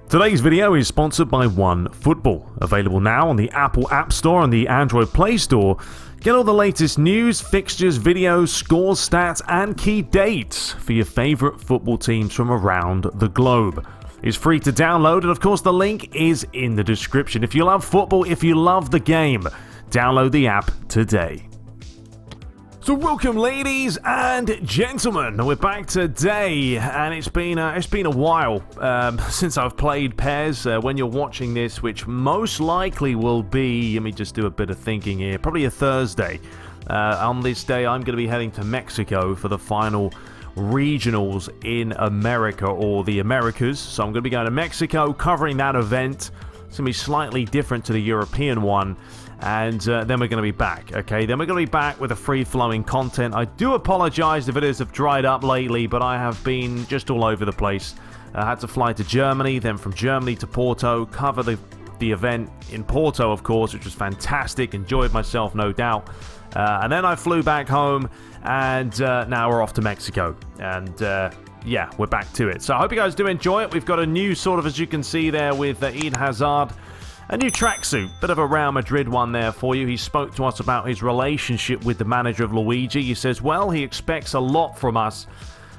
Today's video is sponsored by OneFootball, available now on the Apple App Store and the Android Play Store. Get all the latest news, fixtures, videos, scores, stats, and key dates for your favorite football teams from around the globe. It's free to download, and of course the link is in the description. If you love football, if you love the game, download the app today. So welcome, ladies and gentlemen. We're back today, and it's been a while since I've played PES. When you're watching this, which most likely will be, let me just do a bit of thinking here, probably a Thursday. On this day, I'm going to be heading to Mexico for the final regionals in America, or the Americas. So I'm going to be going to Mexico, covering that event. It's going to be slightly different to the European one. And then we're going to be back, okay? Then we're going to be back with a free-flowing content. I do apologize, the videos have dried up lately, but I have been just all over the place. I had to fly to Germany, then from Germany to Porto, cover the event in Porto, of course, which was fantastic. Enjoyed myself, no doubt. And then I flew back home, and now we're off to Mexico. And yeah, we're back to it. So I hope you guys do enjoy it. We've got a new sort of, as you can see there, with Eden Hazard. A new tracksuit, bit of a Real Madrid one there for you. He spoke to us about his relationship with the manager of Luigi. He says, well, he expects a lot from us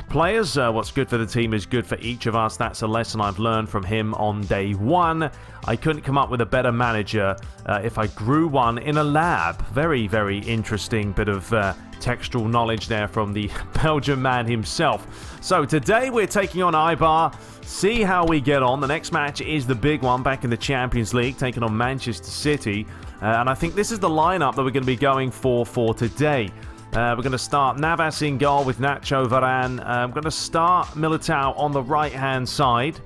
players. What's good for the team is good for each of us. That's a lesson I've learned from him on day one. I couldn't come up with a better manager if I grew one in a lab. Very, very interesting bit of textual knowledge there from the Belgian man himself. So today we're taking on Eibar. See how we get on. The next match is the big one back in the Champions League, taking on Manchester City. And I think this is the lineup that we're going to be going for today. We're going to start Navas in goal with Nacho Varane. I'm going to start Militao on the right-hand side.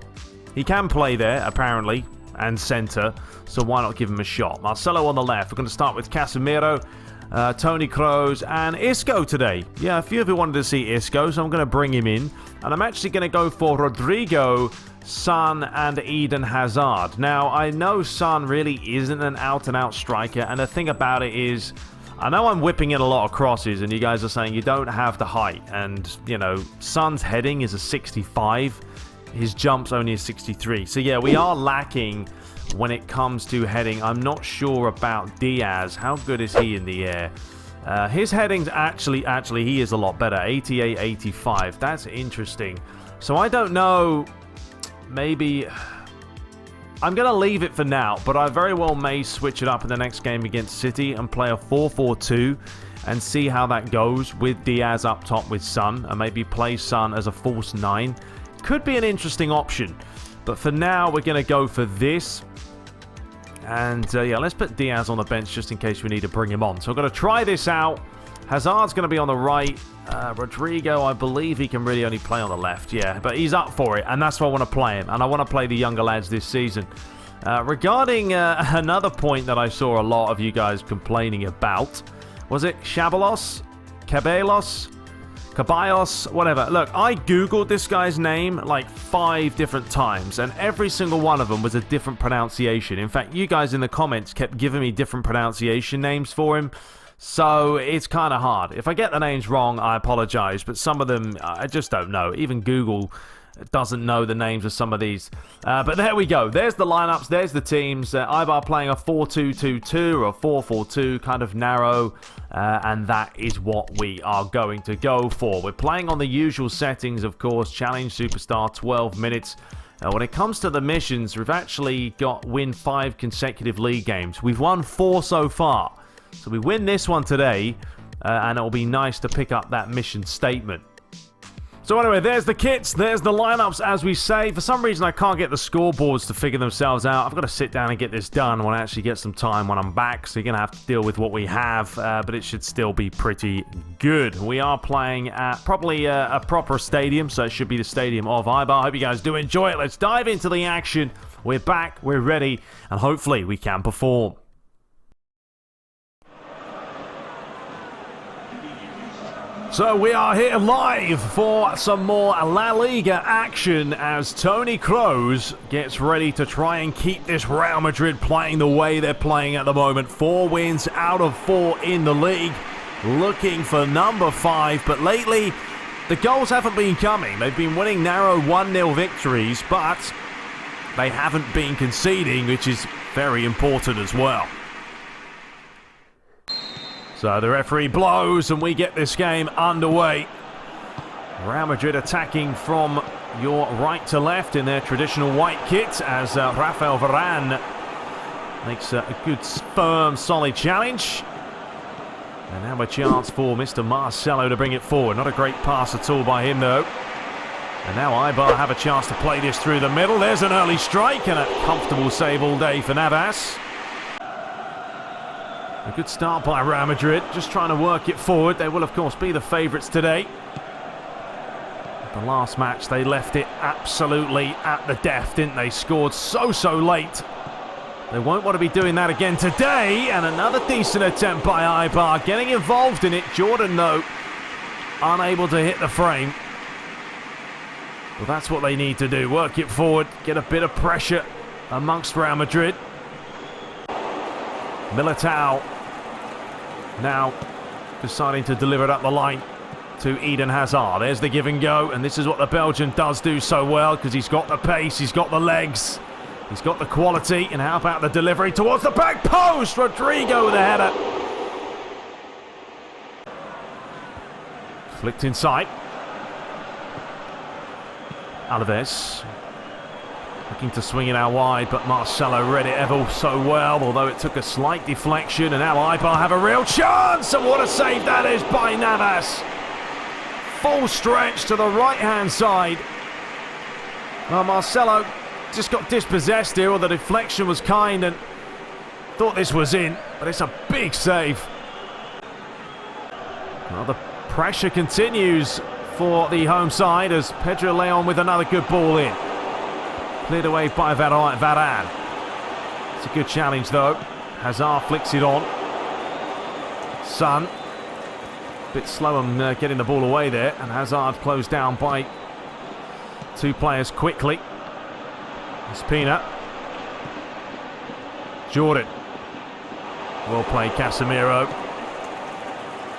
He can play there, apparently, and centre, so why not give him a shot? Marcelo on the left. We're going to start with Casemiro, Toni Kroos, and Isco today. Yeah, a few of you wanted to see Isco, so I'm going to bring him in. And I'm actually going to go for Rodrigo, Son, and Eden Hazard. Now, I know Son really isn't an out-and-out striker, and the thing about it is, I know I'm whipping in a lot of crosses, and you guys are saying you don't have the height. And, you know, Son's heading is a 65. His jump's only a 63. So, yeah, we are lacking when it comes to heading. I'm not sure about Diaz. How good is he in the air? His heading's actually, he is a lot better. 88, 85. That's interesting. So, I don't know. Maybe I'm going to leave it for now, but I very well may switch it up in the next game against City and play a 4-4-2 and see how that goes with Diaz up top with Son, and maybe play Son as a false 9. Could be an interesting option, but for now we're going to go for this. And yeah, let's put Diaz on the bench just in case we need to bring him on. So I'm going to try this out. Hazard's going to be on the right. Rodrigo, I believe he can really only play on the left. Yeah, but he's up for it, and that's why I want to play him. And I want to play the younger lads this season. Regarding another point that I saw a lot of you guys complaining about, was it Caballos, whatever. Look, I googled this guy's name like 5 different times, and every single one of them was a different pronunciation. In fact, you guys in the comments kept giving me different pronunciation names for him. So it's kind of hard. If I get the names wrong, I apologize, but some of them I just don't know. Even Google doesn't know the names of some of these. But there we go. There's the lineups. There's the teams. Eibar playing a 4-2-2-2 or a 4-4-2, kind of narrow. And that is what we are going to go for. We're playing on the usual settings, of course. Challenge Superstar, 12 minutes. When it comes to the missions, we've actually got win 5 consecutive league games. We've won 4 so far. So we win this one today, and it'll be nice to pick up that mission statement. So anyway, there's the kits, there's the lineups, as we say. For some reason, I can't get the scoreboards to figure themselves out. I've got to sit down and get this done when I actually get some time when I'm back. So you're going to have to deal with what we have, but it should still be pretty good. We are playing at probably a proper stadium, so it should be the stadium of Eibar. I hope you guys do enjoy it. Let's dive into the action. We're back, we're ready, and hopefully we can perform. So we are here live for some more La Liga action as Toni Kroos gets ready to try and keep this Real Madrid playing the way they're playing at the moment. 4 wins out of 4 in the league. Looking for number 5, but lately the goals haven't been coming. They've been winning narrow 1-0 victories, but they haven't been conceding, which is very important as well. So the referee blows and we get this game underway. Real Madrid attacking from your right to left in their traditional white kit as Rafael Varane makes a good, firm, solid challenge. And now a chance for Mr. Marcelo to bring it forward. Not a great pass at all by him, though. And now Eibar have a chance to play this through the middle. There's an early strike and a comfortable save all day for Navas. A good start by Real Madrid, just trying to work it forward. They will, of course, be the favourites today. The last match, they left it absolutely at the death, didn't they? Scored so late. They won't want to be doing that again today. And another decent attempt by Eibar, getting involved in it. Jordan, though, unable to hit the frame. Well, that's what they need to do. Work it forward, get a bit of pressure amongst Real Madrid. Militao now deciding to deliver it up the line to Eden Hazard. There's the give and go, and this is what the Belgian does do so well, because he's got the pace, he's got the legs, he's got the quality. And how about the delivery towards the back post? Rodrigo with a header. Flicked inside. Alaves looking to swing it out wide, but Marcelo read it ever so well, although it took a slight deflection. And now Eibar have a real chance, and what a save that is by Navas. Full stretch to the right-hand side. Well, Marcelo just got dispossessed here, or the deflection was kind, and thought this was in, but it's a big save. Well, the pressure continues for the home side as Pedro Leon with another good ball in. Cleared away by Varane. It's a good challenge, though. Hazard flicks it on. Son. Bit slow on getting the ball away there, and Hazard closed down by two players quickly. Espina. Jordan. Well played, Casemiro.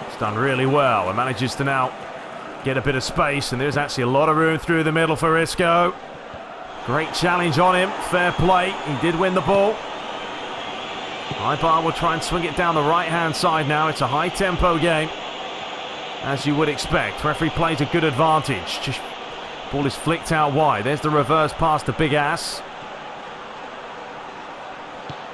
It's done really well and manages to now get a bit of space, and there's actually a lot of room through the middle for Isco. Great challenge on him, fair play, he did win the ball. Eibar will try and swing it down the right-hand side now. It's a high-tempo game, as you would expect. Referee plays a good advantage. Just ball is flicked out wide. There's the reverse pass to Big Ass.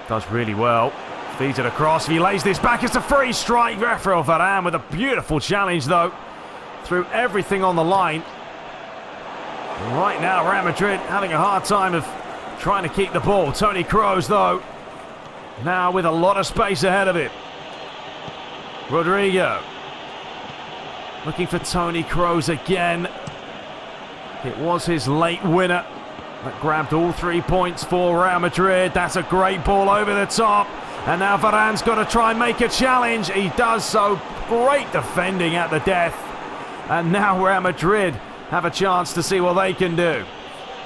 Does really well. Feeds it across. He lays this back. It's a free strike. Rafael Varane with a beautiful challenge, though. Threw everything on the line. And right now, Real Madrid having a hard time of trying to keep the ball. Toni Kroos, though, now with a lot of space ahead of it. Rodrigo. Looking for Toni Kroos again. It was his late winner that grabbed all 3 points for Real Madrid. That's a great ball over the top. And now Varane's got to try and make a challenge. He does so. Great defending at the death. And now Real Madrid have a chance to see what they can do.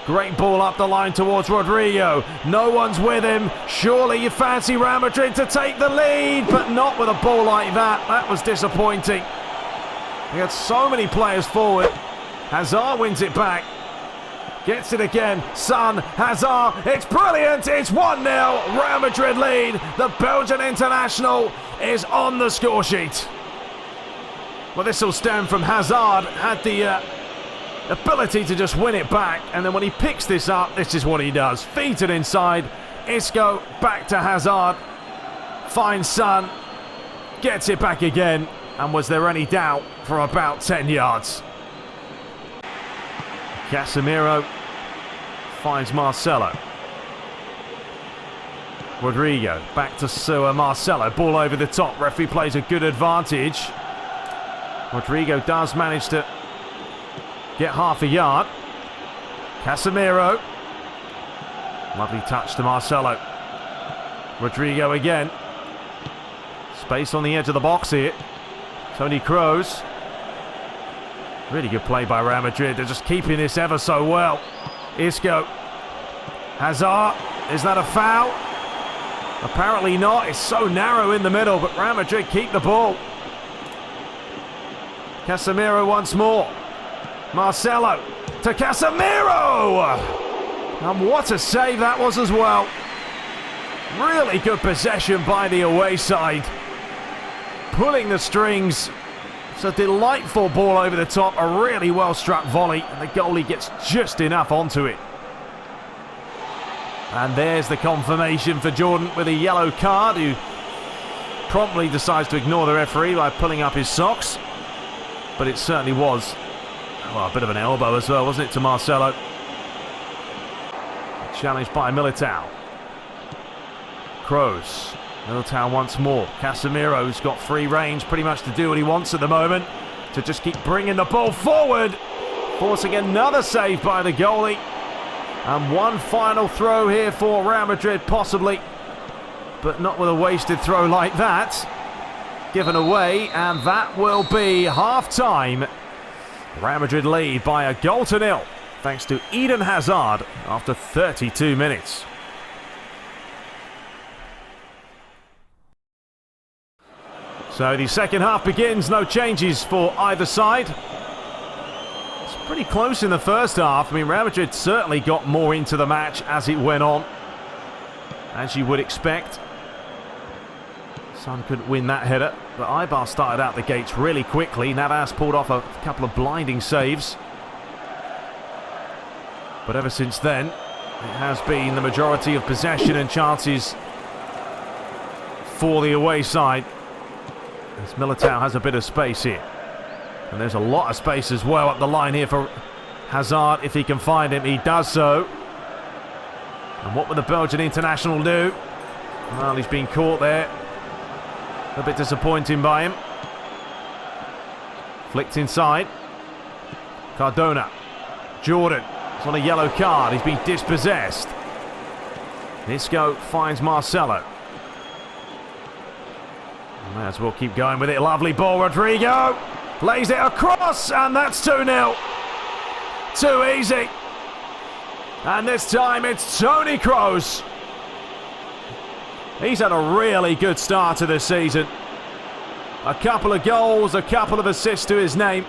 Great ball up the line towards Rodrigo. No one's with him. Surely you fancy Real Madrid to take the lead, but not with a ball like that. That was disappointing. He had so many players forward. Hazard wins it back. Gets it again. Son, Hazard. It's brilliant. It's 1-0. Real Madrid lead. The Belgian international is on the score sheet. Well, this will stem from Hazard. Had the ability to just win it back. And then when he picks this up, this is what he does. Feeds it inside. Isco back to Hazard. Finds Son. Gets it back again. And was there any doubt for about 10 yards? Casemiro finds Marcelo. Rodrigo back to Sua. Marcelo, ball over the top. Referee plays a good advantage. Rodrigo does manage to get half a yard. Casemiro. Lovely touch to Marcelo. Rodrigo again. Space on the edge of the box here. Toni Kroos. Really good play by Real Madrid. They're just keeping this ever so well. Isco. Hazard. Is that a foul? Apparently not. It's so narrow in the middle, but Real Madrid keep the ball. Casemiro once more. Marcelo to Casemiro. And what a save that was as well. Really good possession by the away side. Pulling the strings. It's a delightful ball over the top. A really well struck volley. And the goalie gets just enough onto it. And there's the confirmation for Jordan with a yellow card, who promptly decides to ignore the referee by pulling up his socks. But it certainly was, well, a bit of an elbow as well, wasn't it, to Marcelo? Challenged by Militao. Kroos. Militao once more. Casemiro's got free range pretty much to do what he wants at the moment. To just keep bringing the ball forward. Forcing another save by the goalie. And one final throw here for Real Madrid, possibly. But not with a wasted throw like that. Given away, and that will be half-time. Real Madrid lead by a goal to nil, thanks to Eden Hazard after 32 minutes. So the second half begins, no changes for either side. It's pretty close in the first half. I mean, Real Madrid certainly got more into the match as it went on, as you would expect. Son couldn't win that header, but Eibar started out the gates really quickly. Navas pulled off a couple of blinding saves. But ever since then, it has been the majority of possession and chances for the away side. As Militao has a bit of space here. And there's a lot of space as well up the line here for Hazard. If he can find him, he does so. And what will the Belgian international do? Well, he's been caught there. A bit disappointing by him. Flicked inside. Cardona. Jordan. It's on a yellow card. He's been dispossessed. Nisco finds Marcelo. May as well keep going with it. Lovely ball. Rodrigo lays it across, and that's 2-0. Too easy. And this time it's Toni Kroos. He's had a really good start to the season. A couple of goals, a couple of assists to his name.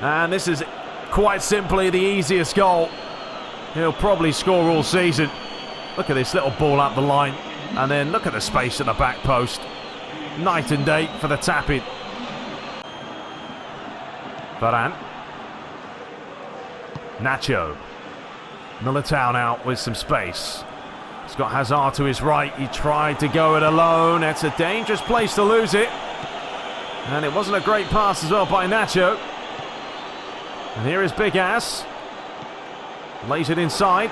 And this is quite simply the easiest goal he'll probably score all season. Look at this little ball up the line. And then look at the space at the back post. Night and day for the tap-in. Varane. Nacho. Militao now with some space. He's got Hazard to his right. He tried to go it alone. It's a dangerous place to lose it. And it wasn't a great pass as well by Nacho. And here is Big Ass. Lays it inside.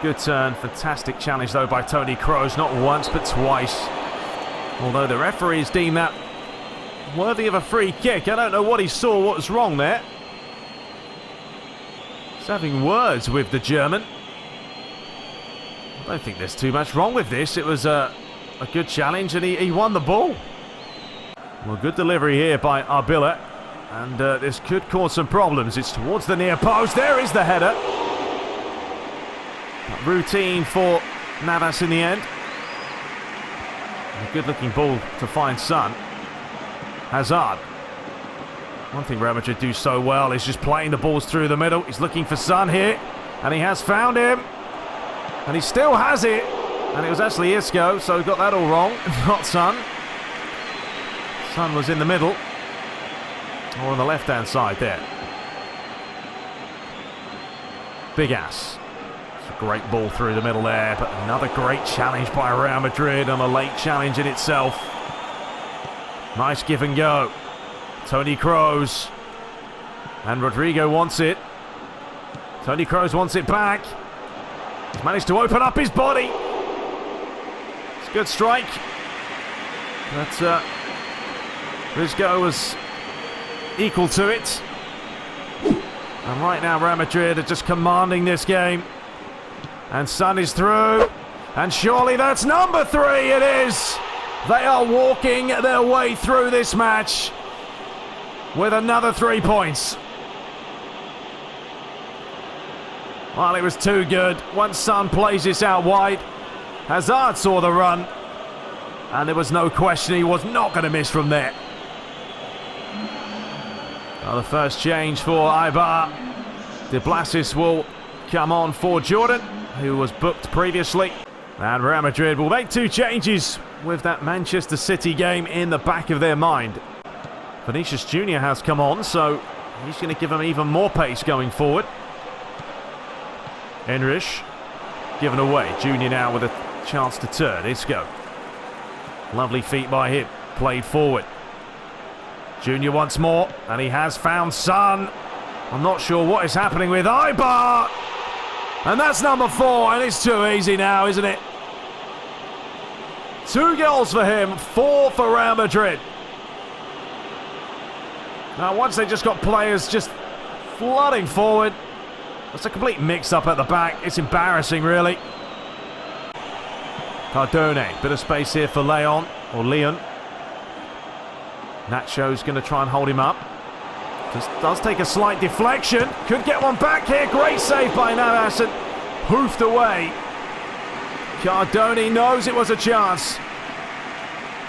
Good turn. Fantastic challenge though by Toni Kroos. Not once but twice. Although the referees deem that worthy of a free kick. I don't know what he saw, what was wrong there. He's having words with the German. I don't think there's too much wrong with this. It was a good challenge and he won the ball. Well, good delivery here by Arbilla. And this could cause some problems. It's towards the near post. There is the header. Routine for Navas in the end. A good-looking ball to find Son. Hazard. One thing Real Madrid do so well is just playing the balls through the middle. He's looking for Son here. And he has found him. And he still has it. And it was actually Isco, so he got that all wrong. Not Son. Son was in the middle. Or on the left-hand side there. Big Ass. It's a great ball through the middle there. But another great challenge by Real Madrid on a late challenge in itself. Nice give and go. Toni Kroos. And Rodrigo wants it. Toni Kroos wants it back. He's managed to open up his body. It's a good strike. But Rizgo was equal to it. And right now Real Madrid are just commanding this game. And Son is through. And surely that's number 3. It is. They are walking their way through this match with another 3 points. Well, it was too good. Once Son plays this out wide, Hazard saw the run. And there was no question he was not going to miss from there. Well, the first change for Eibar. De Blasis will come on for Jordan, who was booked previously. And Real Madrid will make 2 changes with that Manchester City game in the back of their mind. Vinicius Jr. has come on, so he's going to give them even more pace going forward. Enrich given away. Junior now with a chance to turn. Isco. Lovely feet by him. Played forward. Junior once more, and he has found Son. I'm not sure what is happening with Eibar. And that's number 4, and it's too easy now, isn't it? 2 goals for him, 4 for Real Madrid. Now, once they just got players just flooding forward, it's a complete mix-up at the back. It's embarrassing, really. Cardone, bit of space here for Leon. Nacho's going to try and hold him up. Just does take a slight deflection. Could get one back here. Great save by Navas and hoofed away. Cardone knows it was a chance.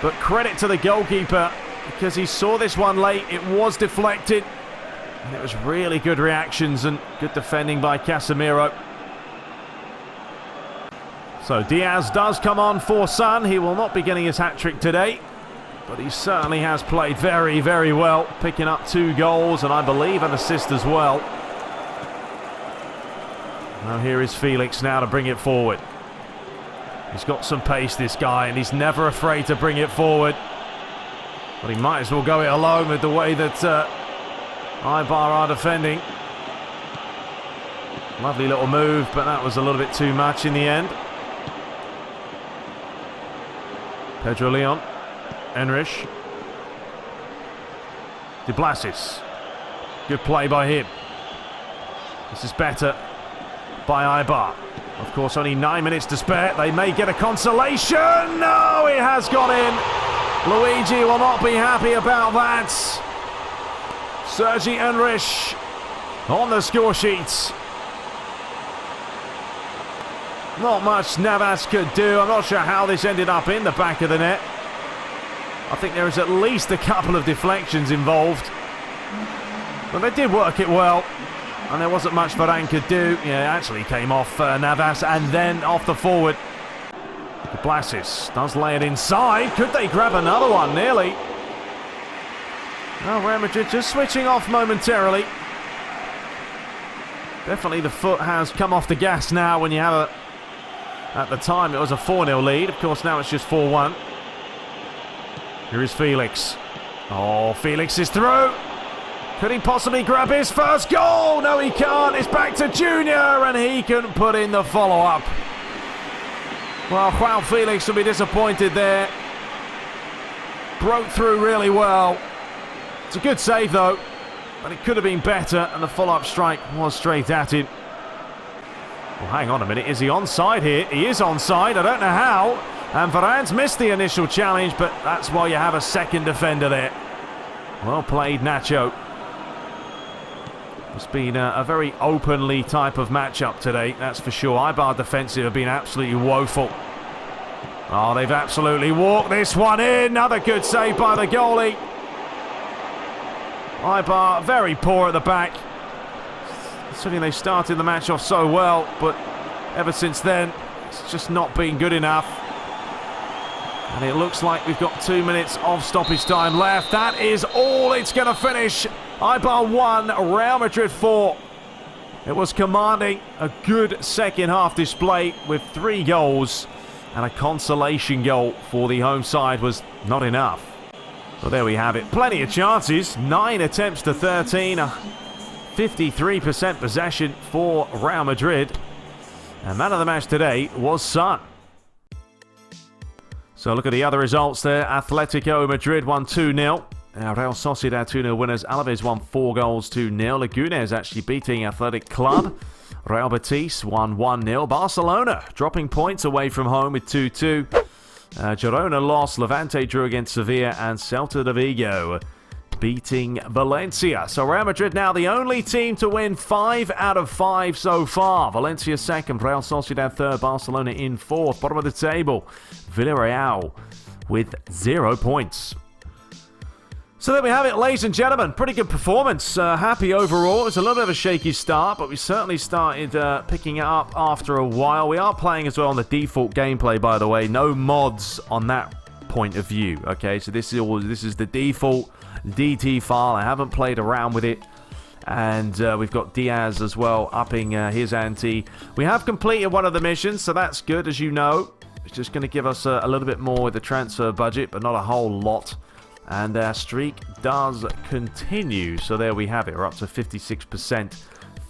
But credit to the goalkeeper because he saw this one late. It was deflected. And it was really good reactions and good defending by Casemiro. So Diaz does come on for Son. He will not be getting his hat-trick today. But he certainly has played very, very well, picking up 2 goals and I believe an assist as well. Now here is Felix now to bring it forward. He's got some pace, this guy, and he's never afraid to bring it forward. But he might as well go it alone with the way that Eibar are defending. Lovely little move, but that was a little bit too much in the end. Pedro Leon. Enrich. De Blasis. Good play by him. This is better by Eibar. Of course, only 9 minutes to spare. They may get a consolation. No, it has gone in. Luigi will not be happy about that. Sergi Enrich on the score sheets. Not much Navas could do. I'm not sure how this ended up in the back of the net. I think there is at least a couple of deflections involved. But they did work it well. And there wasn't much Varane could do. Yeah, it actually came off Navas and then off the forward. Blasis does lay it inside. Could they grab another one? Nearly. Well, Real Madrid just switching off momentarily. Definitely the foot has come off the gas now when you have a... At the time it was a 4-0 lead. Of course now it's just 4-1. Here is Felix. Oh, Felix is through. Could he possibly grab his first goal? No, he can't. It's back to Junior, and he can put in the follow-up. Well, João Felix will be disappointed there. Broke through really well. It's a good save, though. But it could have been better, and the follow-up strike was straight at him. Well, hang on a minute. Is he onside here? He is onside. I don't know how. And Varane's missed the initial challenge, but that's why you have a second defender there. Well played, Nacho. It's been a very openly type of matchup today, that's for sure. Eibar defensive have been absolutely woeful. Oh, they've absolutely walked this one in. Another good save by the goalie. Eibar very poor at the back. Considering they started the match off so well, but ever since then, it's just not been good enough. And it looks like we've got 2 minutes of stoppage time left. That is all it's going to finish. Eibar 1, Real Madrid 4. It was commanding. A good second half display with 3 goals. And a consolation goal for the home side was not enough. Well, there we have it. Plenty of chances. 9 attempts to 13. 53% possession for Real Madrid. And man of the match today was Son. So look at the other results there. Atletico Madrid won 2-0. Real Sociedad 2-0 winners. Alaves won 4 goals to 0. Legunes actually beating Athletic Club. Real Betis won 1-0. Barcelona dropping points away from home with 2-2. Girona lost. Levante drew against Sevilla. And Celta de Vigo beating Valencia. So Real Madrid now the only team to win 5 out of 5 so far. Valencia second, Real Sociedad third, Barcelona in fourth. Bottom of the table, Villarreal with 0 points. So there we have it, ladies and gentlemen. Pretty good performance. Happy overall. It was a little bit of a shaky start, but we certainly started picking it up after a while. We are playing as well on the default gameplay, by the way. No mods on that point of view. Okay, so this is the default DT file. I haven't played around with it. And we've got Diaz as well, upping his ante. We have completed one of the missions, so that's good, as you know. It's just going to give us a little bit more with the transfer budget, but not a whole lot. And our streak does continue. So there we have it. We're up to 56%.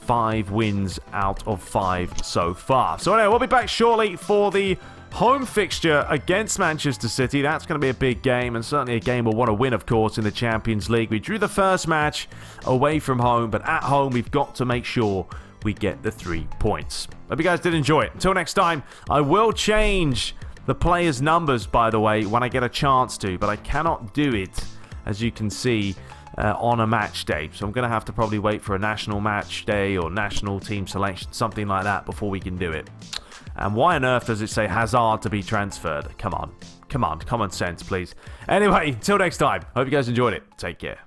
5 wins out of 5 so far. So anyway, we'll be back shortly for the home fixture against Manchester City. That's going to be a big game, and certainly a game we'll want to win, of course, in the Champions League. We drew the first match away from home, but at home we've got to make sure we get the 3 points. Hope you guys did enjoy it. Until next time, I will change the players' numbers, by the way, when I get a chance to, but I cannot do it, as you can see, on a match day. So I'm going to have to probably wait for a national match day or national team selection, something like that, before we can do it. And why on earth does it say Hazard to be transferred? Come on. Come on. Common sense, please. Anyway, until next time. Hope you guys enjoyed it. Take care.